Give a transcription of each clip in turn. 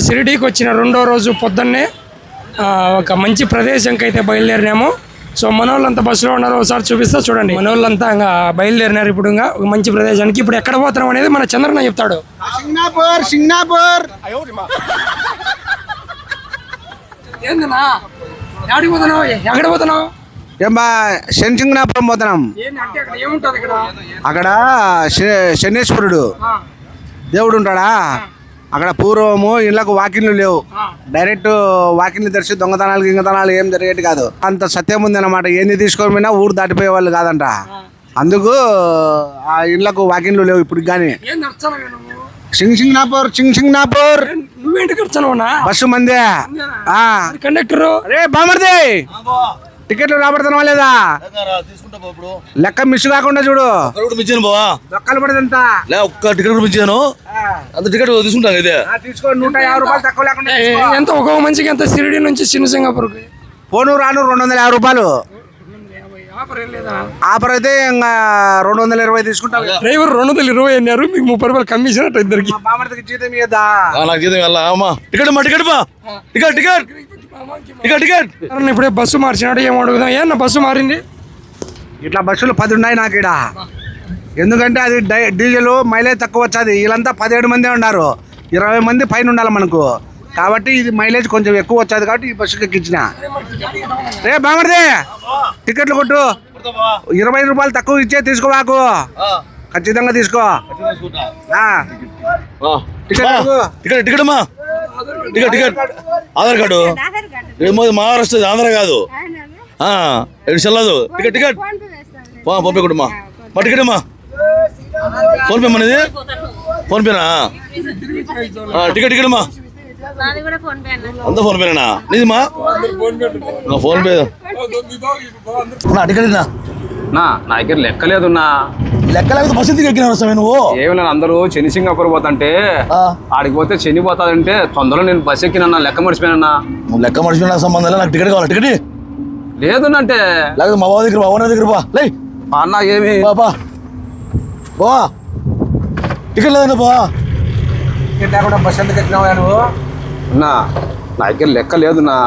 షిరిడీకి వచ్చిన రెండో రోజు పొద్దున్నే ఒక మంచి ప్రదేశంకి అయితే బయలుదేరినాము. సో మన వాళ్ళంతా బస్సులో ఉన్నారు, ఒకసారి చూపిస్తా చూడండి. మన వాళ్ళంతా ఇంకా బయలుదేరినారు. ఇప్పుడు ఇంకా ఒక మంచి ప్రదేశానికి. ఇప్పుడు ఎక్కడ పోతున్నాం అనేది మన చంద్రన్న చెప్తాడు. సింగపూర్ ఏందన్నా ఎక్కడికి పోతున్నావు? ఎక్కడ పోతున్నావు? సింగనాపురం పోతున్నాం. అక్కడ శనేశ్వరుడు దేవుడు ఉంటాడా. అక్కడ పూర్వము ఇళ్లకు వాకిన్లు లేవు, డైరెక్ట్ వాకిన్లు తెరిచి దొంగతనాలు ఏం జరిగేది కాదు. అంత సత్యం ఉంది అన్నమాట. ఏంది తీసుకొని పోయినా ఊరు దాటిపోయే వాళ్ళు కాదంట. అందుకు ఆ ఇళ్లకు వాకిన్లు లేవు ఇప్పుడు. కానీ సింగనాపూర్ నువ్వేంటి ఖర్చున్నా? బస్సు మందే కండక్టర్. అరే బామర్ది, టికెట్లు రాబడుతున్నావా లేదా? లెక్క మిస్ కాకుండా చూడు. దొక్కలు పడదంతా ఒక్క టికెట్ మించాను, అంత టికెట్ తీసుకుంటాను. ఇదే తీసుకో. 150 రూపాయలు తక్కువ లేకుండా ఎంత ఒక్కొక్క మనిషికి ఎంత? షిరిడి నుంచి చిన్న సింగపూర్కి పోను రాను 250 రూపాయలు ఆఫర్ అయితే ఇంకా 220 తీసుకుంటాం. డ్రైవర్ 220 అన్నారు, మీకు 30 రూపాయలు కమిషన్ అట్ట ఇద్దరికి. బామర్దికి జీతం ఇయ్యదా? నాకు జీతం వెళ్ళా టికెట్ ఇప్పుడే బస్సు మార్చినాడు. ఏం అడుగుదాం? ఏమన్నా బస్సు మారింది? ఇట్లా బస్సులు 10 ఉన్నాయి నాకు ఇక్కడ. ఎందుకంటే అది డీజిల్ మైలేజ్ తక్కువ వచ్చేది. వీళ్ళంతా 17 మంది ఉన్నారు, 20 మంది పైన ఉండాలి మనకు. కాబట్టి ఇది మైలేజ్ కొంచెం ఎక్కువ వచ్చేది కాబట్టి ఈ బస్సుకి ఎక్కించిన. రే బామర్ది, టికెట్లు కొట్టు. 20 రూపాయలు తక్కువ ఇచ్చే తీసుకోవాకు, ఖచ్చితంగా తీసుకో. టికెట్ ఆధార్ కార్డు మహారాష్ట్ర, ఆంధ్ర కాదు. చెల్లదు. టికెట్ పంపే కొట్టమ్మా. మా టికెట్ అమ్మా, ఫోన్పే మనది. ఫోన్పేనా? టికెట్ అమ్మా, అంతా ఫోన్పేనా నీదిమా? ఫోన్పే టికెట్ నా దగ్గర లెక్కలేదున్నా. లెక్క లేకపోతే బస్సు ఎందుకు ఎక్కినా వస్తావే నువ్వు? ఏమి అందరూ శని సింగపూర్ పోతుంటే ఆడికి పోతే శని పోతాదంటే తొందరలో నేను బస్సు ఎక్కినా. లెక్క మర్చిపోయినా. నువ్వు లెక్క మర్చిపోయినా సంబంధం లేదు. నాకు టికెట్ కావాలి. టికెట్ లేదు అంటే లేకపోతే మా బావ దగ్గర, మా ఓనర్ దగ్గర బా. లే అన్న ఏమి బాబా బావా, టికెట్ లేదన్నా బావా. టికెట్ లేకుండా బస్సు ఎందుకు ఎక్కినావా నువ్వు? అన్నా నా దగ్గర లెక్క లేదున్నా.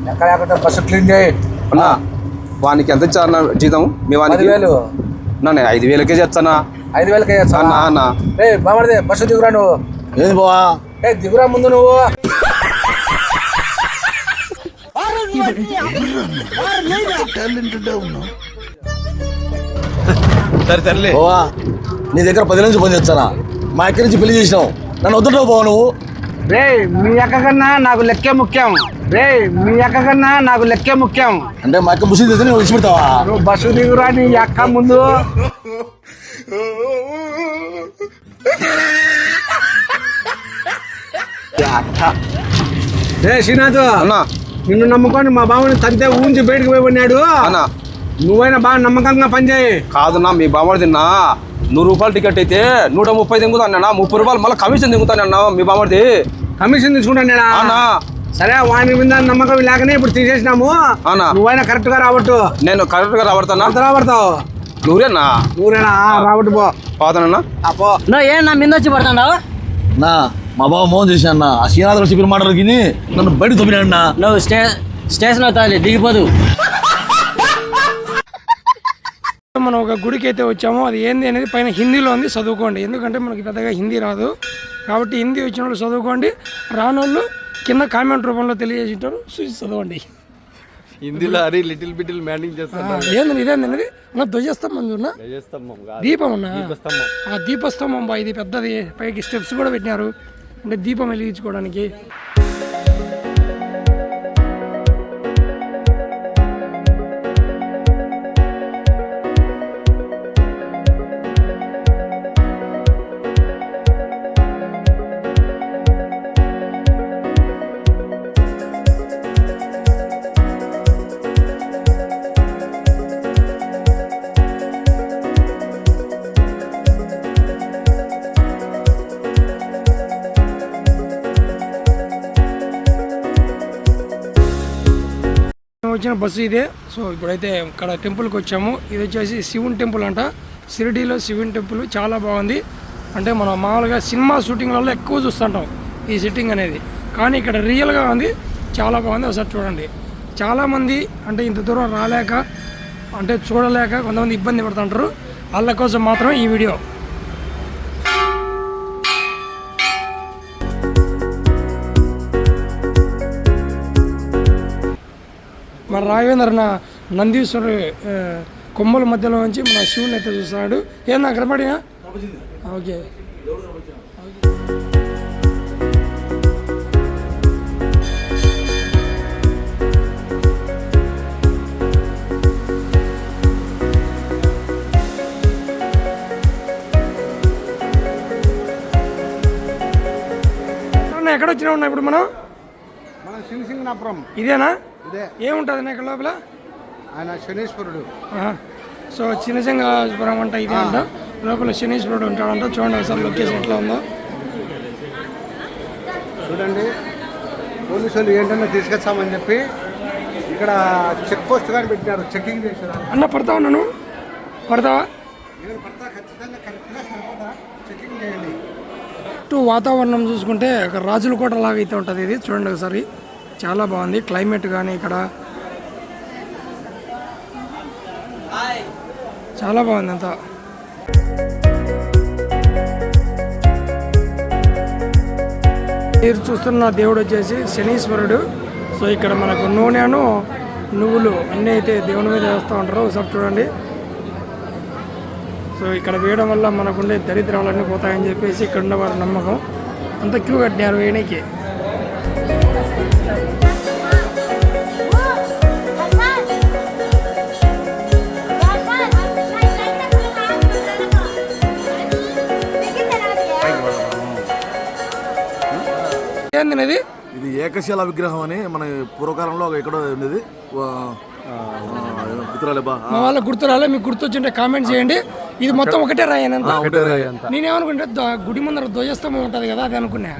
లెక్క లేకుండా బస్సు క్లీన్ చేయి. అన్నా వానికి ఎంత ఇచ్చారన్న జీతం? మీ వానికి 10,000. నేను 5,000కే చేస్తానా? 5,000కే చేస్తానా? అన్న బామర్ది బస్సు దిగురా నువ్వు. ఏంది బావా? దిగురా ముందు నువ్వు. సరే సరేలే బావా, నీ దగ్గర 10 నుంచి పని చేస్తానా? మా ఎక్కడి నుంచి పెళ్లి చేసినావు, నన్ను వద్దుంటావు బావ నువ్వు. రే మీ అక్క కన్నా నాకు లెక్కే ముఖ్యం. అంటే మా అక్క ముసి తెచ్చి నువ్వు విడిచిపెడతావా? నువ్వు బస్సు దిగురా నీ అక్క ముందు. రే శ్రీనాథ్ అన్నా, నిన్ను నమ్ముకొని మా బావని తంతే ఊంచి బయటకు పోయి ఉన్నాడు. అన్నా నువ్వైనా బాగా నమ్మకంగా పనిచేయి. కాదున్నా, మీ బామ్మడి తిన్నా 100 రూపాయల టికెట్ అయితే 130 దింగుతానన్నా. 30 రూపాయలు మళ్ళీ కమిషన్ దింగుతానన్నా. మీ బామ్మడిది కమిషన్ తీసుకుంటాను అన్నా. సరే వాని మీద నమ్మకం లేకనే ఇప్పుడు తీసేసినాము. నువ్వైనా కరెక్ట్ గా రాబట్టు. నేను కరెక్ట్ గా రాబడతానా? రాబడతావు. నూరేనా రాబట్టు పో. పోతానన్నా. ఏనా మీద వచ్చి పడతావు? నా మా బావ మోహన్ చేసి అన్న ఆ శ్రీనాథ్ చెప్పిన మాటలకి నన్ను బయట తొమ్మినా. నువ్వు స్టేషన్ అవుతావు, దిగిపోదు. మనం ఒక గుడికి అయితే వచ్చామో అది ఏంది అనేది పైన హిందీలో ఉంది, చదువుకోండి. ఎందుకంటే మనకి పెద్దగా హిందీ రాదు కాబట్టి హిందీ వచ్చిన వాళ్ళు చదువుకోండి, రానోళ్ళు కింద కామెంట్ రూపంలో తెలియజేసింటారు, చూసి చదవండి. హిందీలో అరే లిటిల్ బిటిల్ మ్యానింగ్ చేస్తాను. ఏంది ఇదేంది? నా ధ్వజస్తంభం చూడనా, దీపం ఉన్నా, ఆ దీపస్తంభం బా, ఇది పెద్దది. పైకి స్టెప్స్ కూడా పెట్టినారు అంటే దీపం వెలిగించుకోవడానికి. వచ్చిన బస్సు ఇదే. సో ఇప్పుడైతే ఇక్కడ టెంపుల్కి వచ్చాము. ఇది వచ్చేసి శివుని టెంపుల్ అంట. షిరిడీలో శివుని టెంపుల్ చాలా బాగుంది. అంటే మనం మామూలుగా సినిమా షూటింగ్లలో ఎక్కువ చూస్తుంటాం. ఈ సిట్టింగ్ అనేది. కానీ ఇక్కడ రియల్గా ఉంది, చాలా బాగుంది. ఒకసారి చూడండి. చాలామంది అంటే ఇంత దూరం రాలేక అంటే చూడలేక కొంతమంది ఇబ్బంది పడుతుంటారు, వాళ్ళ కోసం మాత్రం ఈ వీడియో. మన రాఘవేంద్ర నందీశ్వరు కొమ్మల మధ్యలో నుంచి మన శివుని అయితే చూస్తున్నాడు. ఏం నాకు కనపడినా ఓకే. ఎక్కడ వచ్చినా ఉన్నా ఇప్పుడు మనం సింగనాపురం ఇదేనా? ఇదే. ఏముంటుంది ఇక్కడ లోపల? ఆయన శనీశ్వరుడు. సో చిన్నసింగాపురం అంట ఇదే అంట. లోపల శనీశ్వరుడు ఉంటాడంట. చూడండి ఒకసారి లొకేషన్ ఎట్లా ఉందో చూడండి. పోలీసు వాళ్ళు ఏంటన్నా తీసుకొచ్చామని చెప్పి ఇక్కడ చెక్ పోస్ట్ కానీ పెట్టినారు, చెకింగ్ చేశారు. అన్న పడతా ఉన్నాను, పడతావా? చెకింగ్ చేయండి. వాతావరణం చూసుకుంటే ఒక రాజుల కోట లాగా అయితే ఉంటుంది ఇది. చూడండి ఒకసారి, చాలా బాగుంది క్లైమేట్ కానీ ఇక్కడ చాలా బాగుంది అంతా. మీరు చూస్తున్న దేవుడు వచ్చేసి శనీశ్వరుడు. సో ఇక్కడ మనకు నూనెను నువ్వులు అన్నీ అయితే దేవుని మీద వేస్తూ ఉంటారు. ఒకసారి చూడండి. సో ఇక్కడ వేయడం వల్ల మనకుండే దరిద్రాలన్నీ పోతాయని చెప్పేసి ఇక్కడ ఉన్న వారి నమ్మకం. అంత క్యూ కట్టినారు వేయడానికి. ఏంది ఇది ఏకశిల విగ్రహం అని మన పూర్వకాలంలో ఎక్కడో ఉండేది. మా వాళ్ళకి గుర్తు రాలే, మీకు గుర్తొచ్చింటే కామెంట్ చేయండి. ఇది మొత్తం ఒకటే రాయి అంత. నేనేమనుకుంటే గుడి ముందర ధ్వజస్తంభం ఉంటుంది కదా, అది అనుకున్నా.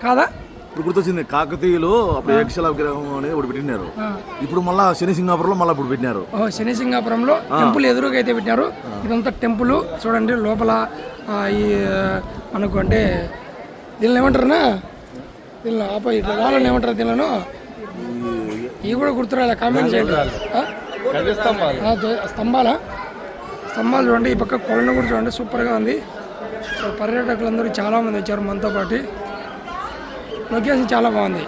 కాదా? ఇప్పుడు గుర్తొచ్చింది. కాకతీయులు అప్పుడు ఏకశిల విగ్రహం అనేది ఒకటి పెట్టినారు. ఇప్పుడు మళ్ళీ శనిసింగాపురంలో మళ్ళీ ఇప్పుడు పెట్టినారు. శనిసింగాపురంలో టెంపుల్ ఎదురుగా అయితే పెట్టినారు. ఇదంతా టెంపుల్ చూడండి. లోపల ఈ మనకు అంటే దీనిని ఏమంటారునా, దీనిలో ఆపోజిట్ వాళ్ళని ఏమంటారు దీనిలో, ఇవి కూడా గుర్తురాలే, కామెంట్ చేయండి. స్తంభాలు చూడండి. ఈ పక్క కొలను కూడా చూడండి, సూపర్గా ఉంది. సో పర్యాటకులందరూ చాలామంది వచ్చారు మనతో పాటు. లొకేషన్ చాలా బాగుంది.